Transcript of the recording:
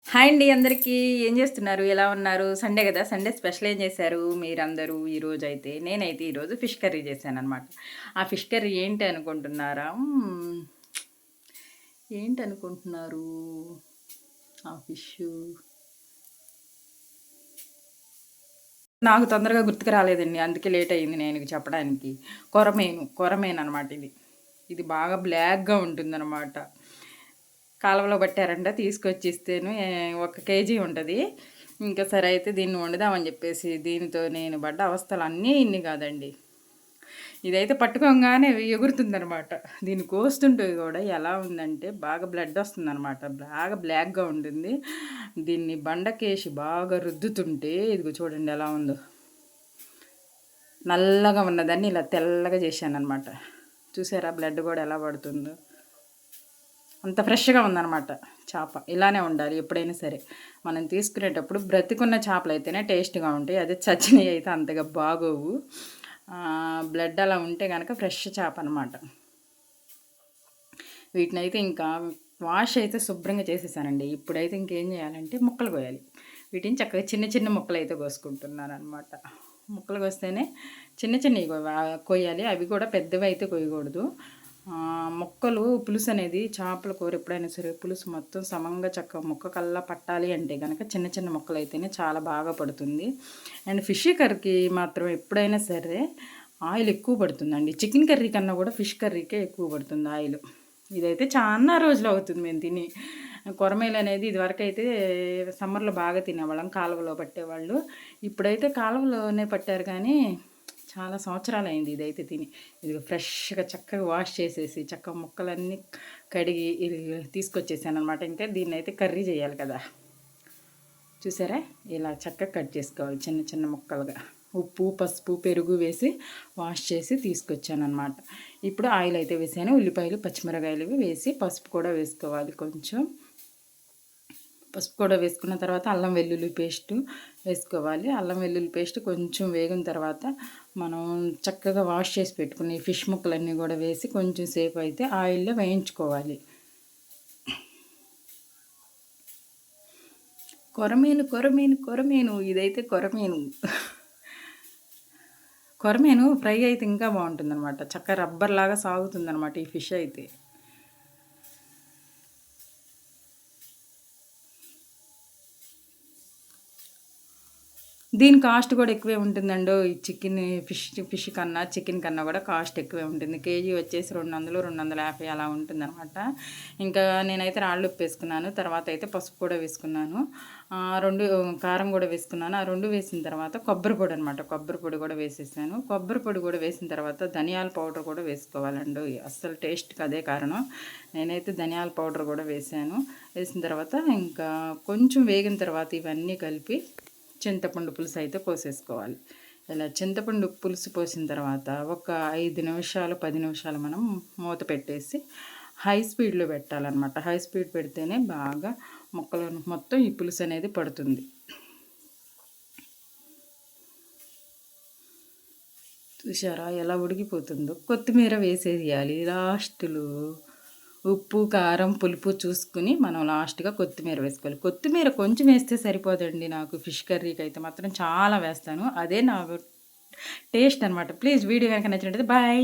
Hi అండి అందరికీ. ఏం చేస్తున్నారు? ఎలా ఉన్నారు? సండే కదా! సండే స్పెషల్ ఏం చేశారు మీరందరూ ఈరోజైతే? నేనైతే ఈరోజు ఫిష్ కర్రీ చేశాననమాట. ఆ ఫిష్ కర్రీ ఏంటి అనుకుంటున్నారా? ఏంటనుకుంటున్నారు? ఆ ఫిష్షు నాకు తొందరగా గుర్తుకు రాలేదండి. అందుకే లేట్ అయింది నేను చెప్పడానికి. కొరమేను అనమాట ఇది. ఇది బాగా బ్లాక్‌గా ఉంటుందన్నమాట. కాలువలో పట్టారంట తీసుకొచ్చి ఇస్తేను 1 కేజీ ఉంటుంది. ఇంకా సరే అయితే దీన్ని వండుదామని చెప్పేసి దీనితో నేను పడ్డ అవస్థలు అన్నీ ఇన్ని కాదండి. ఇదైతే పట్టుకోగానే ఎగురుతుందనమాట. దీన్ని కోస్తుంటే కూడా ఎలా ఉందంటే బాగా బ్లడ్ వస్తుందనమాట. బాగా బ్లాక్‌గా ఉంటుంది. దీన్ని బండకేసి బాగా రుద్దుతుంటే ఇదిగో చూడండి ఎలా ఉందో. నల్లగా ఉన్నదాన్ని ఇలా తెల్లగా చేశాననమాట. చూసారా బ్లడ్ కూడా ఎలా పడుతుందో. అంత ఫ్రెష్గా ఉందన్నమాట చేప. ఇలానే ఉండాలి ఎప్పుడైనా సరే. మనం తీసుకునేటప్పుడు బ్రతికున్న చేపలు అయితేనే టేస్ట్గా ఉంటాయి. అదే చచ్చినవి అయితే అంతగా బాగోవు. బ్లడ్ అలా ఉంటే కనుక ఫ్రెష్ చేప అనమాట. వీటిని అయితే ఇంకా వాష్ అయితే శుభ్రంగా చేసేసానండి. ఇప్పుడైతే ఇంకేం చేయాలంటే ముక్కలు కోయాలి. వీటిని చక్కగా చిన్న చిన్న ముక్కలు అయితే కోసుకుంటున్నాను అనమాట. ముక్కలు కోస్తేనే చిన్న చిన్నవి కోయాలి. అవి కూడా పెద్దవి అయితే కోయకూడదు. ముక్కలు పులుసు అనేది చేపల కూర ఎప్పుడైనా సరే పులుసు మొత్తం సమంగా చక్కగా ముక్క కల్లా పట్టాలి అంటే కనుక చిన్న చిన్న ముక్కలు అయితేనే చాలా బాగా పడుతుంది. అండ్ ఫిష్ కర్రీకి మాత్రం ఎప్పుడైనా సరే ఆయిల్ ఎక్కువ పడుతుందండి. చికెన్ కర్రీ కన్నా కూడా ఫిష్ కర్రీకే ఎక్కువ పడుతుంది ఆయిల్. ఇదైతే చాలా రోజులు అవుతుంది మేము తిని. కొరమేలు అనేది ఇదివరకు అయితే సమ్మర్లో బాగా తినేవాళ్ళం, కాలువలో పట్టేవాళ్ళు. ఇప్పుడైతే కాలువలోనే పట్టారు కానీ చాలా సంవత్సరాలు అయింది ఇదైతే తిని. ఇది ఫ్రెష్గా చక్కగా వాష్ చేసేసి చక్కగా ముక్కలన్నీ కడిగి ఇది తీసుకొచ్చేసాను అనమాట. ఇంకా దీన్ని అయితే కర్రీ చేయాలి కదా. చూసారా ఇలా చక్కగా కట్ చేసుకోవాలి చిన్న చిన్న ముక్కలుగా. ఉప్పు, పసుపు, పెరుగు వేసి వాష్ చేసి తీసుకొచ్చాను అనమాట. ఇప్పుడు ఆయిల్ అయితే వేసాను. ఉల్లిపాయలు, పచ్చిమిరకాయలు వేసి పసుపు కూడా వేసుకోవాలి కొంచెం. పసుపు కూడా వేసుకున్న తర్వాత అల్లం వెల్లుల్లి పేస్ట్ వేసుకోవాలి. అల్లం వెల్లుల్లి పేస్ట్ కొంచెం వేగిన తర్వాత మనం చక్కగా వాష్ చేసి పెట్టుకుని ఫిష్ ముక్కలన్నీ కూడా వేసి కొంచెం సేపు అయితే ఆయిల్లో వేయించుకోవాలి. కొరమేను ఇదైతే కొరమేను. కొరమేను ఫ్రై అయితే ఇంకా బాగుంటుందన్నమాట. చక్కగా రబ్బర్ లాగా సాగుతుందన్నమాట ఈ ఫిష్ అయితే. దీని కాస్ట్ కూడా ఎక్కువే ఉంటుందండి. ఈ ఫిష్ కన్నా చికెన్ కన్నా కూడా కాస్ట్ ఎక్కువే ఉంటుంది. కేజీ వచ్చేసి 200, 250 అలా ఉంటుందన్నమాట. ఇంకా నేనైతే రాళ్ళు ఉప్పు వేసుకున్నాను. తర్వాత అయితే పసుపు కూడా వేసుకున్నాను. 2 కారం కూడా వేసుకున్నాను. ఆ 2 వేసిన తర్వాత కొబ్బరి పొడి అనమాట. కొబ్బరి పొడి కూడా వేసేసాను. కొబ్బరి పొడి కూడా వేసిన తర్వాత ధనియాల పౌడర్ కూడా వేసుకోవాలండి. అస్సలు టేస్ట్కి అదే కారణం. నేనైతే ధనియాల పౌడర్ కూడా వేసాను. వేసిన తర్వాత ఇంకా కొంచెం వేగిన తర్వాత ఇవన్నీ కలిపి చింతపండు పులుసు అయితే పోసేసుకోవాలి. ఇలా చింతపండు పులుసు పోసిన తర్వాత ఒక 5 నిమిషాలు 10 నిమిషాలు మనం మూత పెట్టేసి హై స్పీడ్లో పెట్టాలన్నమాట. హై స్పీడ్ పెడితేనే బాగా ముక్కలు మొత్తం ఈ పులుసు అనేది పడుతుంది. చూసారా ఎలా ఉడికిపోతుందో. కొత్తిమీర వేసేయాలి లాస్ట్లో. ఉప్పు, కారం, పులుపు చూసుకుని మనం లాస్ట్గా కొత్తిమీర వేసుకోవాలి. కొత్తిమీర కొంచెం వేస్తే సరిపోదండి. నాకు ఫిష్ కర్రీకి అయితే మాత్రం చాలా వేస్తాను. అదే నాకు టేస్ట్ అనమాట. ప్లీజ్ వీడియో కనుక నచ్చినట్లయితే బాయ్.